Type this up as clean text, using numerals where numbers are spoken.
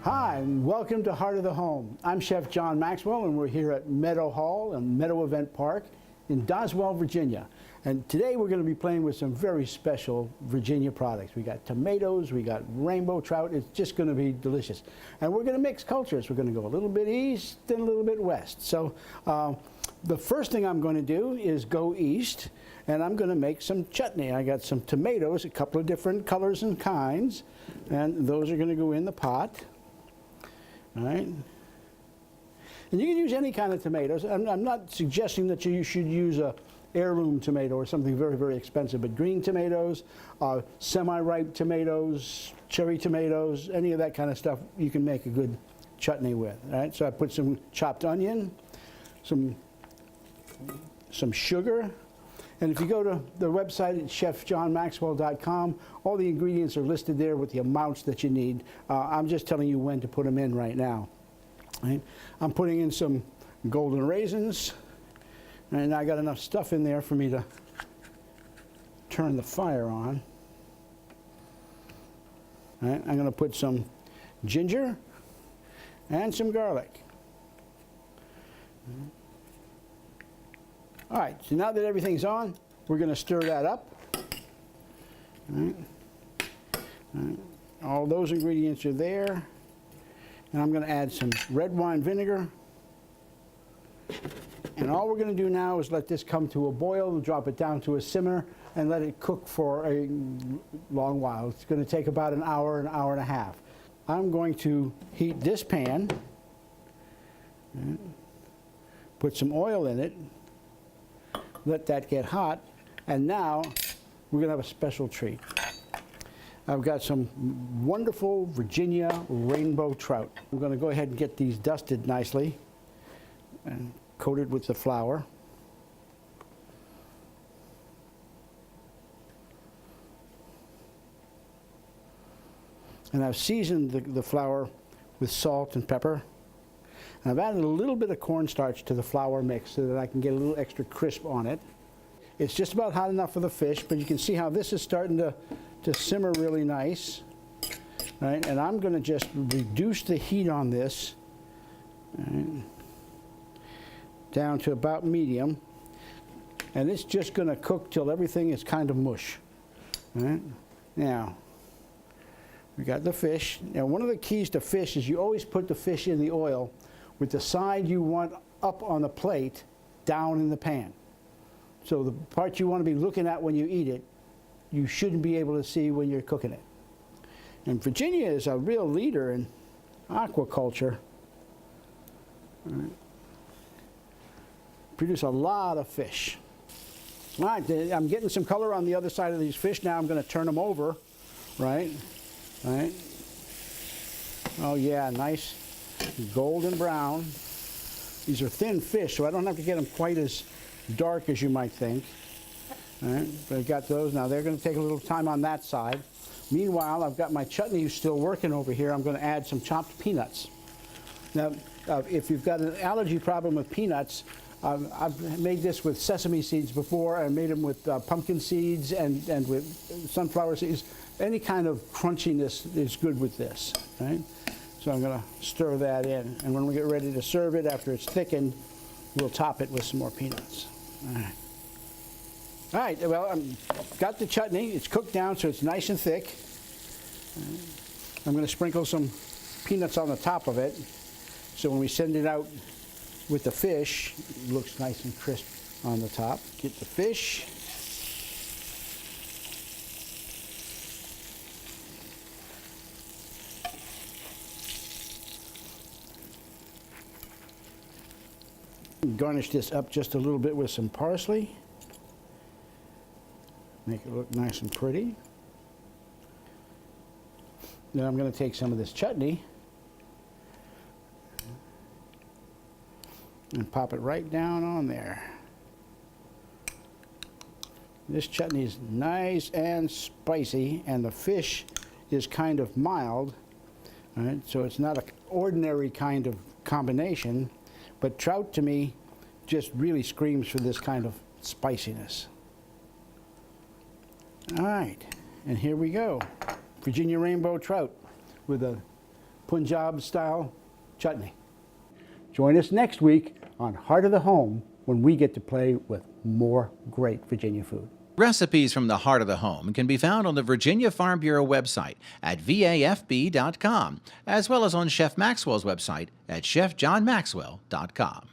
Hi, and welcome to Heart of the Home. I'm Chef John Maxwell, and we're here at Meadow Hall and Meadow Event Park in Doswell, Virginia. And today we're going to be playing with some very special Virginia products. We got tomatoes, we got rainbow trout. It's just going to be delicious. And we're going to mix cultures. We're going to go a little bit east and a little bit west. So the first thing I'm going to do is go east, and I'm going to make some chutney. I got some tomatoes, a couple of different colors and kinds, and those are going to go in the pot. All right, and you can use any kind of tomatoes. I'm not suggesting that you should use a heirloom tomato or something very, very expensive, but green tomatoes, semi-ripe tomatoes, cherry tomatoes, any of that kind of stuff you can make a good chutney with. All right, so I put some chopped onion, some sugar, and if you go to the website at chefjohnmaxwell.com, all the ingredients are listed there with the amounts that you need. I'm just telling you when to put them in right now. Right? I'm putting in some golden raisins, and I got enough stuff in there for me to turn the fire on. Right? I'm going to put some ginger and some garlic. All right, so now that everything's on, we're going to stir that up. All right. All right. All those ingredients are there. And I'm going to add some red wine vinegar. And all we're going to do now is let this come to a boil, drop it down to a simmer, and let it cook for a long while. It's going to take about an hour and a half. I'm going to heat this pan, put some oil in it, let that get hot, and now we're going to have a special treat. I've got some wonderful Virginia rainbow trout. I'm going to go ahead and get these dusted nicely and coated with the flour. And I've seasoned the flour with salt and pepper. And I've added a little bit of cornstarch to the flour mix so that I can get a little extra crisp on it. It's just about hot enough for the fish, but you can see how this is starting to simmer really nice. Right? And I'm going to just reduce the heat on this, right, down to about medium. And it's just going to cook till everything is kind of mush. Right? Now, we got the fish. Now, one of the keys to fish is you always put the fish in the oil with the side you want up on the plate down in the pan. So the part you want to be looking at when you eat it, you shouldn't be able to see when you're cooking it. And Virginia is a real leader in aquaculture. Right. Produce a lot of fish. All right, I'm getting some color on the other side of these fish now. I'm going to turn them over, right? Right. Oh yeah, nice golden brown. These are thin fish, so I don't have to get them quite as dark as you might think. All right, but I got those. Now they're going to take a little time on that side. Meanwhile, I've got my chutney still working over here. I'm going to add some chopped peanuts. Now, if you've got an allergy problem with peanuts, I've made this with sesame seeds before. I made them with pumpkin seeds and with sunflower seeds. Any kind of crunchiness is good with this, right? So I'm going to stir that in. And when we get ready to serve it, after it's thickened, we'll top it with some more peanuts. All right. All right, well, I've got the chutney. It's cooked down so it's nice and thick. I'm going to sprinkle some peanuts on the top of it. So when we send it out with the fish, it looks nice and crisp on the top. Get the fish. Garnish this up just a little bit with some parsley. Make it look nice and pretty. Then I'm going to take some of this chutney and pop it right down on there. This chutney is nice and spicy, and the fish is kind of mild. All right, so it's not an ordinary kind of combination, but trout to me just really screams for this kind of spiciness. All right, and here we go. Virginia rainbow trout with a Punjab-style chutney. Join us next week on Heart of the Home when we get to play with more great Virginia food. Recipes from the Heart of the Home can be found on the Virginia Farm Bureau website at vafb.com, as well as on Chef Maxwell's website at chefjohnmaxwell.com.